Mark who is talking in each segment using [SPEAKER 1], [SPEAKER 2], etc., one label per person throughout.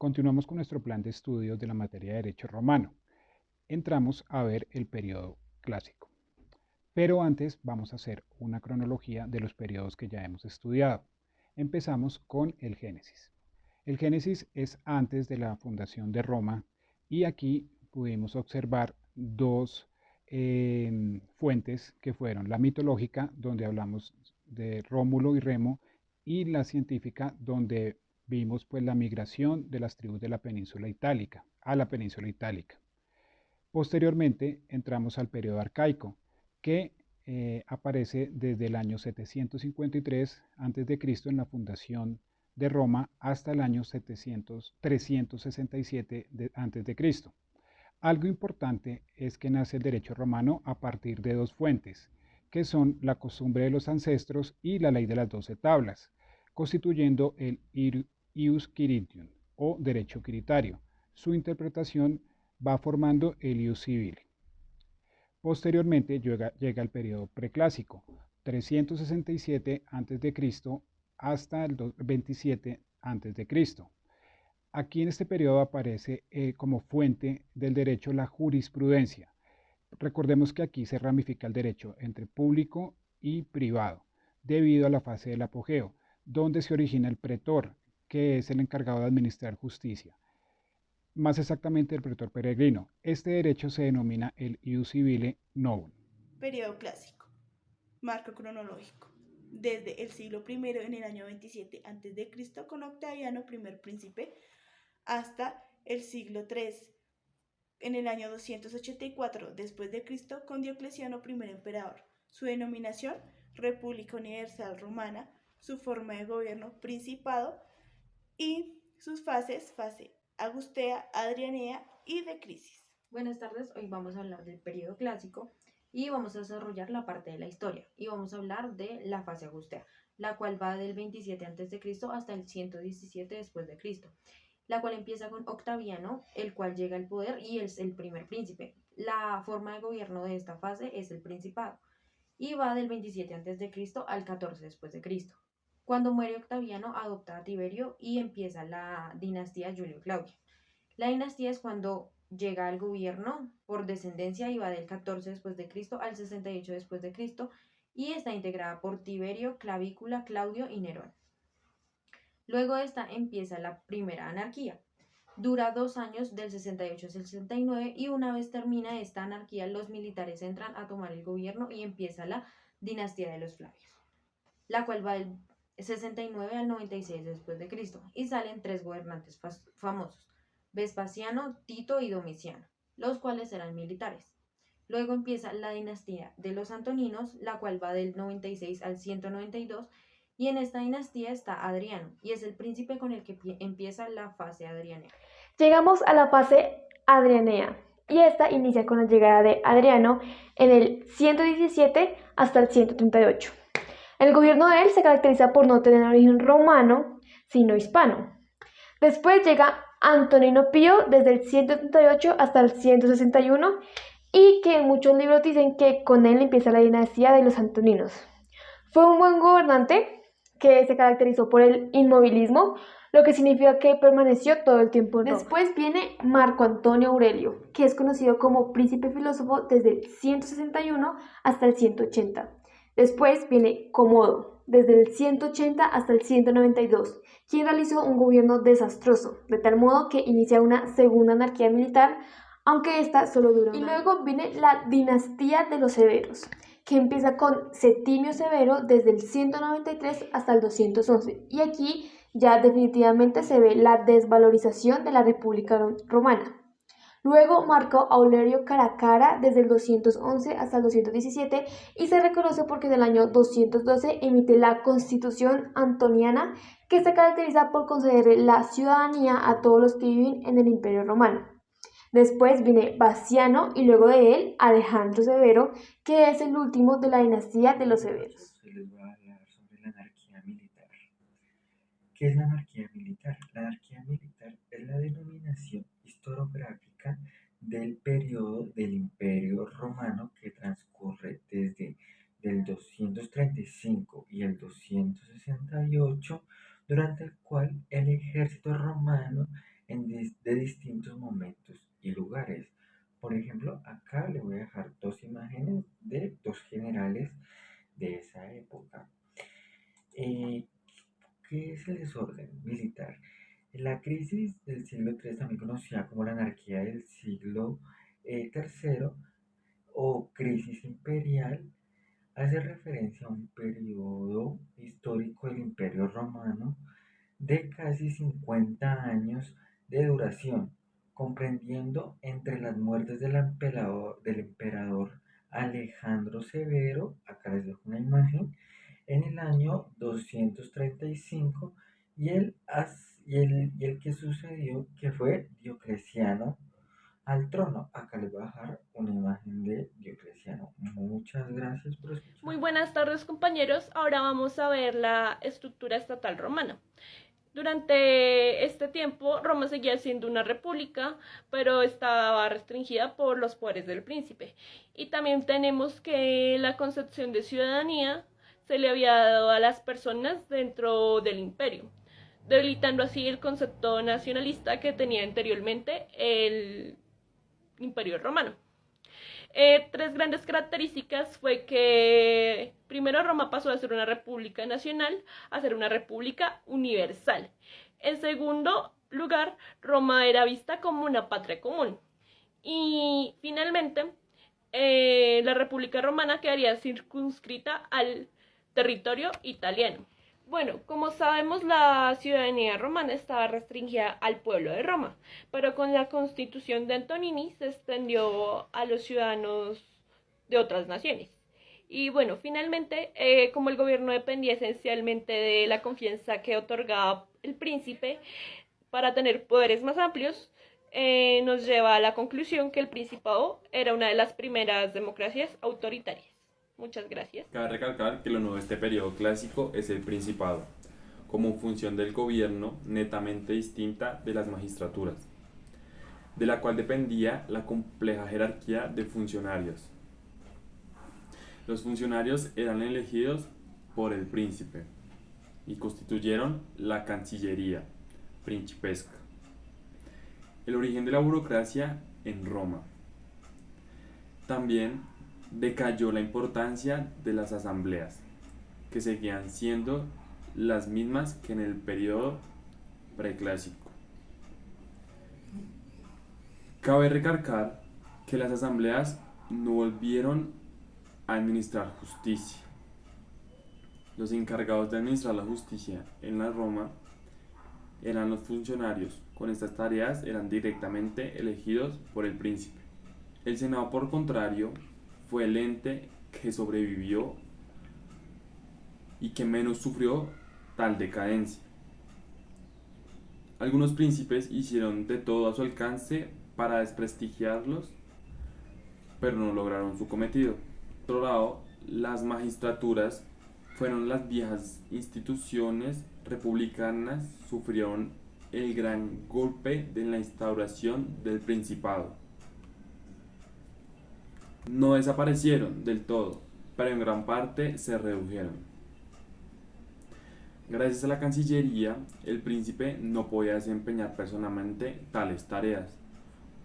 [SPEAKER 1] Continuamos con nuestro plan de estudios de la materia de Derecho Romano. Entramos a ver el periodo clásico. Pero antes vamos a hacer una cronología de los periodos que ya hemos estudiado. Empezamos con el Génesis. El Génesis es antes de la fundación de Roma y aquí pudimos observar dos fuentes que fueron la mitológica, donde hablamos de Rómulo y Remo, y la científica, donde vimos pues la migración de las tribus de la península itálica a la península itálica. Posteriormente entramos al periodo arcaico, que aparece desde el año 753 a.C. en la fundación de Roma hasta el año 367 a.C. Algo importante es que nace el derecho romano a partir de dos fuentes, que son la costumbre de los ancestros y la ley de las 12 tablas, constituyendo el ius quiritium o derecho quiritario. Su interpretación va formando el ius civile. Posteriormente llega el periodo preclásico, 367 a.C. hasta el 27 a.C. Aquí en este periodo aparece como fuente del derecho la jurisprudencia. Recordemos que aquí se ramifica el derecho entre público y privado, debido a la fase del apogeo, donde se origina el pretor, que es el encargado de administrar justicia, más exactamente el pretor peregrino. Este derecho se denomina el ius civile novum.
[SPEAKER 2] Periodo clásico. Marco cronológico. Desde el siglo I en el año 27 a.C. con Octaviano, primer príncipe, hasta el siglo III en el año 284 después de Cristo con Diocleciano, primer emperador. Su denominación, República Universal Romana, su forma de gobierno, principado, y sus fases, fase Agustea, Adrianea y de crisis.
[SPEAKER 3] Buenas tardes, hoy vamos a hablar del periodo clásico y vamos a desarrollar la parte de la historia y vamos a hablar de la fase Agustea, la cual va del 27 a.C. hasta el 117 después de Cristo, la cual empieza con Octaviano, el cual llega al poder y es el primer príncipe. La forma de gobierno de esta fase es el principado y va del 27 a.C. al 14 después de Cristo. Cuando muere Octaviano, adopta a Tiberio y empieza la dinastía Julio-Claudia. La dinastía es cuando llega al gobierno por descendencia y va del 14 después de Cristo al 68 después de Cristo y está integrada por Tiberio, Clavícula, Claudio y Nerón. Luego de esta empieza la primera anarquía. Dura 2 años, del 68 al 69, y una vez termina esta anarquía, los militares entran a tomar el gobierno y empieza la dinastía de los Flavios, la cual va del 69 al 96 después de Cristo, y salen 3 gobernantes famosos: Vespasiano, Tito y Domiciano, los cuales eran militares. Luego empieza la dinastía de los Antoninos, la cual va del 96 al 192, y en esta dinastía está Adriano, y es el príncipe con el que empieza la fase adrianea.
[SPEAKER 4] Llegamos a la fase adrianea, y esta inicia con la llegada de Adriano en el 117 hasta el 138. El gobierno de él se caracteriza por no tener origen romano, sino hispano. Después llega Antonino Pío desde el 138 hasta el 161, y que muchos libros dicen que con él empieza la dinastía de los Antoninos. Fue un buen gobernante que se caracterizó por el inmovilismo, lo que significa que permaneció todo el tiempo en Roma. Después viene Marco Antonio Aurelio, que es conocido como príncipe filósofo desde el 161 hasta el 180. Después viene Comodo, desde el 180 hasta el 192, quien realizó un gobierno desastroso, de tal modo que inicia una segunda anarquía militar, aunque esta solo dura un año. Y luego viene la dinastía de los Severos, que empieza con Septimio Severo desde el 193 hasta el 211, y aquí ya definitivamente se ve la desvalorización de la República Romana. Luego Marco Aurelio Caracara desde el 211 hasta el 217, y se reconoce porque en el año 212 emite la Constitución Antoniana, que se caracteriza por conceder la ciudadanía a todos los que viven en el Imperio Romano. Después viene Baciano y luego de él Alejandro Severo, que es el último de la dinastía de los Severos.
[SPEAKER 5] Se les va a hablar sobre la anarquía militar. ¿Qué es la anarquía militar? La anarquía militar es la denominación historiográfica del periodo del Imperio Romano que transcurre desde el 235 y el 268, durante el cual el ejército romano en Por ejemplo, acá le voy a dejar dos imágenes de dos generales de esa época. Eh, ¿Qué es el desorden militar? La crisis del siglo III, también conocida como la anarquía del siglo III o crisis imperial, hace referencia a un periodo histórico del Imperio Romano de casi 50 años de duración, comprendiendo entre las muertes del emperador Alejandro Severo, acá les dejo una imagen, en el año 235 y el que sucedió, que fue Diocleciano al trono. Acá les voy a dejar una imagen de Diocleciano. Muchas gracias por escuchar.
[SPEAKER 6] Muy buenas tardes, compañeros. Ahora vamos a ver la estructura estatal romana. Durante este tiempo, Roma seguía siendo una república, pero estaba restringida por los poderes del príncipe. Y también tenemos que la concepción de ciudadanía se le había dado a las personas dentro del imperio, debilitando así el concepto nacionalista que tenía anteriormente el imperio romano. Tres grandes características fue que primero Roma pasó de ser una república nacional a ser una república universal. En segundo lugar, Roma era vista como una patria común. Y finalmente, la República Romana quedaría circunscrita al territorio italiano. Bueno, como sabemos, la ciudadanía romana estaba restringida al pueblo de Roma, pero con la constitución de Antonini se extendió a los ciudadanos de otras naciones. Y bueno, finalmente, como el gobierno dependía esencialmente de la confianza que otorgaba el príncipe para tener poderes más amplios, nos lleva a la conclusión que el Principado era una de las primeras democracias autoritarias. Muchas gracias.
[SPEAKER 7] Cabe recalcar que lo nuevo de este periodo clásico es el Principado, como función del gobierno netamente distinta de las magistraturas, de la cual dependía la compleja jerarquía de funcionarios. Los funcionarios eran elegidos por el príncipe y constituyeron la Cancillería principesca. El origen de la burocracia en Roma. También decayó la importancia de las asambleas, que seguían siendo las mismas que en el periodo preclásico. Cabe recalcar que las asambleas no volvieron a administrar justicia. Los encargados de administrar la justicia en la Roma eran los funcionarios. Con estas tareas eran directamente elegidos por el príncipe. El Senado, por contrario, fue el ente que sobrevivió y que menos sufrió tal decadencia. Algunos príncipes hicieron de todo a su alcance para desprestigiarlos, pero no lograron su cometido. Por otro lado, las magistraturas fueron las viejas instituciones republicanas, sufrieron el gran golpe de la instauración del Principado. No desaparecieron del todo, pero en gran parte se redujeron. Gracias a la Cancillería, el príncipe no podía desempeñar personalmente tales tareas.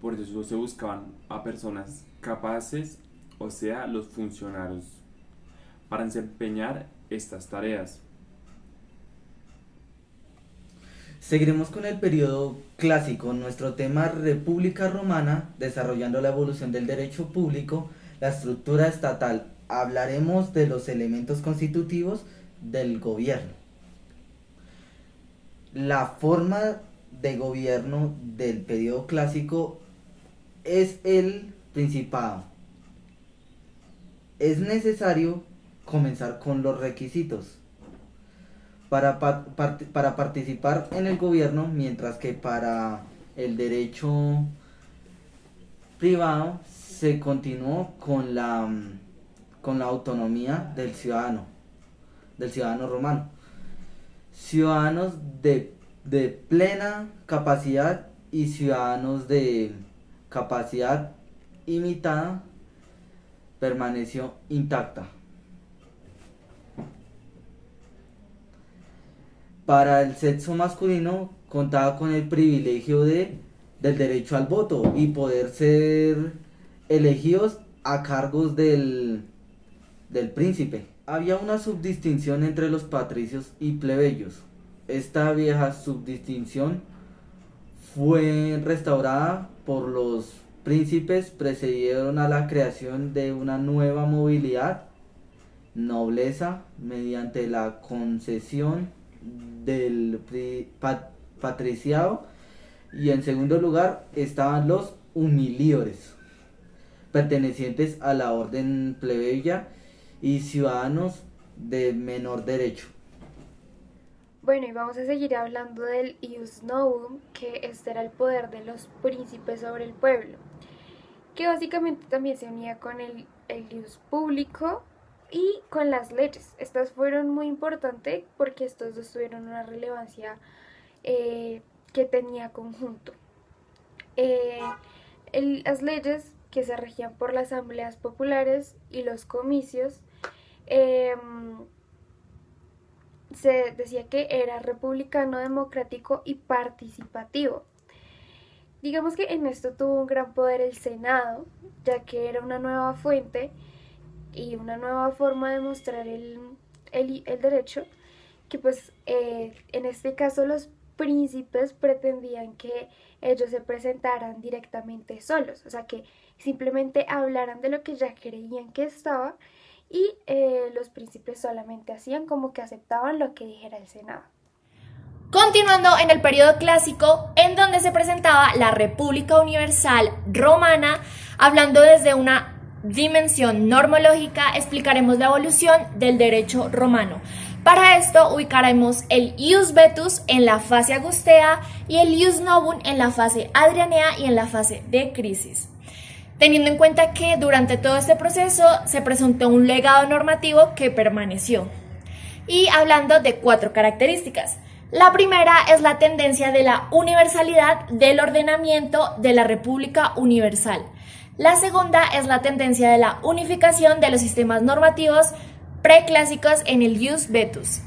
[SPEAKER 7] Por eso se buscaban a personas capaces, o sea, los funcionarios, para desempeñar estas tareas.
[SPEAKER 8] Seguiremos con el periodo clásico, nuestro tema República Romana, desarrollando la evolución del derecho público, la estructura estatal. Hablaremos de los elementos constitutivos del gobierno. La forma de gobierno del periodo clásico es el Principado. Es necesario comenzar con los requisitos para participar en el gobierno, mientras que para el derecho privado se continuó con la autonomía del ciudadano romano. Ciudadanos de plena capacidad y ciudadanos de capacidad limitada permaneció intacta. Para el sexo masculino contaba con el privilegio del derecho al voto y poder ser elegidos a cargos del príncipe. Había una subdistinción entre los patricios y plebeyos. Esta vieja subdistinción fue restaurada por los príncipes, precedieron a la creación de una nueva movilidad, nobleza, mediante la concesión del patriciado, y en segundo lugar estaban los humiliores, pertenecientes a la orden plebeya y ciudadanos de menor derecho.
[SPEAKER 4] Bueno, y vamos a seguir hablando del ius novum, que este era el poder de los príncipes sobre el pueblo, que básicamente también se unía con el ius público y con las leyes. Estas fueron muy importantes porque estos dos tuvieron una relevancia que tenía conjunto. Las leyes que se regían por las asambleas populares y los comicios, se decía que era republicano, democrático y participativo. Digamos que en esto tuvo un gran poder el Senado, ya que era una nueva fuente y una nueva forma de mostrar el derecho, que pues en este caso los príncipes pretendían que ellos se presentaran directamente solos, o sea que simplemente hablaran de lo que ya creían que estaba, y los príncipes solamente hacían como que aceptaban lo que dijera el Senado.
[SPEAKER 9] Continuando en el periodo clásico, en donde se presentaba la República Universal Romana, hablando desde una dimensión normológica, explicaremos la evolución del derecho romano. Para esto ubicaremos el ius vetus en la fase augustea y el ius novum en la fase adrianea y en la fase de crisis, teniendo en cuenta que durante todo este proceso se presentó un legado normativo que permaneció. Y hablando de 4 características. La primera es la tendencia de la universalidad del ordenamiento de la República Universal. La segunda es la tendencia de la unificación de los sistemas normativos preclásicos en el ius vetus.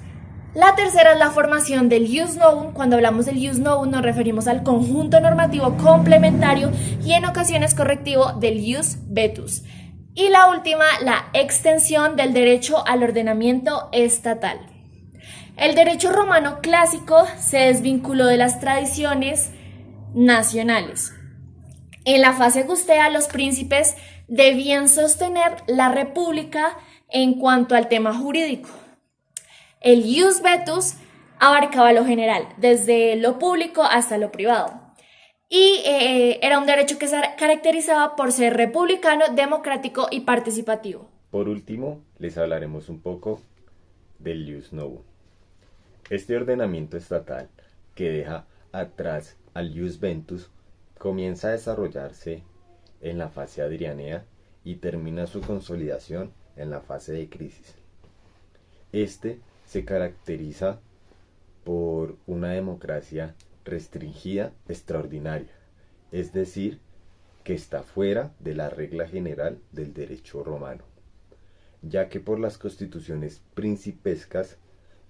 [SPEAKER 9] La tercera es la formación del ius novum. Cuando hablamos del ius novum nos referimos al conjunto normativo complementario y en ocasiones correctivo del ius vetus. Y la última, la extensión del derecho al ordenamiento estatal. El derecho romano clásico se desvinculó de las tradiciones nacionales. En la fase augustea, los príncipes debían sostener la república en cuanto al tema jurídico. El ius vetus abarcaba lo general, desde lo público hasta lo privado. Y era un derecho que se caracterizaba por ser republicano, democrático y participativo.
[SPEAKER 10] Por último, les hablaremos un poco del ius novum. Este ordenamiento estatal, que deja atrás al ius ventus, comienza a desarrollarse en la fase adrianea y termina su consolidación en la fase de crisis. Este se caracteriza por una democracia restringida extraordinaria, es decir, que está fuera de la regla general del derecho romano, ya que por las constituciones principescas,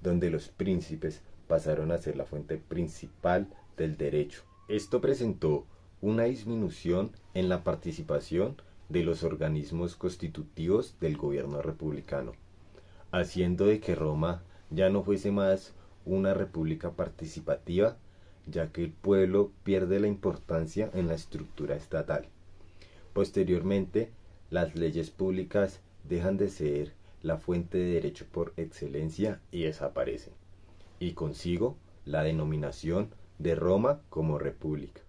[SPEAKER 10] donde los príncipes pasaron a ser la fuente principal del derecho. Esto presentó una disminución en la participación de los organismos constitutivos del gobierno republicano, haciendo de que Roma ya no fuese más una república participativa, ya que el pueblo pierde la importancia en la estructura estatal. Posteriormente, las leyes públicas dejan de ser la fuente de derecho por excelencia y desaparecen, y consigo la denominación de Roma como república.